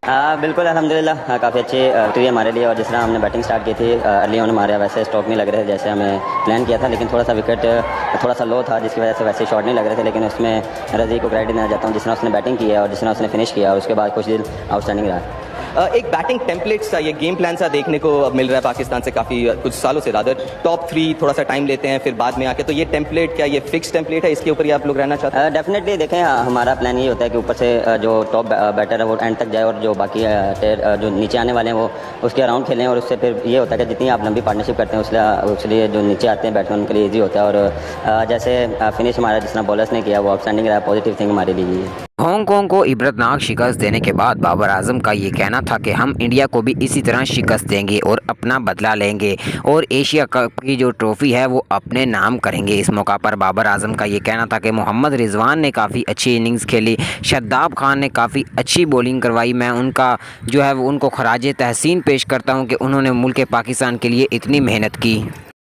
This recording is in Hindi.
बिल्कुल अल्हम्दुलिल्लाह काफ़ी अच्छी विक्ट्री हमारे लिए। और जिस तरह हमने बैटिंग स्टार्ट की थी अर्ली ऑन हमारे वैसे स्ट्रोक नहीं लग रहे थे जैसे हमें प्लान किया था, लेकिन थोड़ा सा विकेट थोड़ा सा लो था जिसकी वजह से वैसे शॉट नहीं लग रहे थे। लेकिन उसमें रज़ी को क्रेडिट देना चाहता हूँ जिस तरह उसने बैटिंग की है और जिस तरह उसने फिनिश किया और उसके बाद कुछ दिन आउटस्टैंडिंग रहा। एक बैटिंग टेम्पलेट सा, ये गेम प्लान सा देखने को अब मिल रहा है पाकिस्तान से काफ़ी कुछ सालों से। रादर टॉप 3 थोड़ा सा टाइम लेते हैं फिर बाद में आके, तो ये टेम्पलेट क्या ये फिक्स टेम्पलेट है, इसके ऊपर ही आप लोग रहना चाहते हैं? डेफिनेटली देखें, हमारा प्लान ये होता है कि ऊपर से जो टॉप बैटर है वो एंड तक जाए और जो बाकी जो नीचे आने वाले हैं वो उसके अराउंड खेलें। और उससे फिर ये होता है कि जितनी आप लंबी पार्टनरशिप करते हैं उसलिए जो नीचे आते हैं बैट्समैन उनके लिए ईजी होता है। और जैसे फिनिश हमारा जिस तरह बॉलर्स ने किया वो आउटस्टैंडिंग रहा, पॉजिटिव थिंग हमारे लिए है। हांगकांग को इबरतनाक शिकस्त देने के बाद बाबर आजम का ये कहना था कि हम इंडिया को भी इसी तरह शिकस्त देंगे और अपना बदला लेंगे और एशिया कप की जो ट्रॉफ़ी है वो अपने नाम करेंगे। इस मौका पर बाबर आजम का ये कहना था कि मोहम्मद रिजवान ने काफ़ी अच्छी इनिंग्स खेली, शादाब खान ने काफ़ी अच्छी बॉलिंग करवाई। मैं उनका जो है वो उनको खराज तहसीन पेश करता हूँ कि उन्होंने मुल्क पाकिस्तान के लिए इतनी मेहनत की।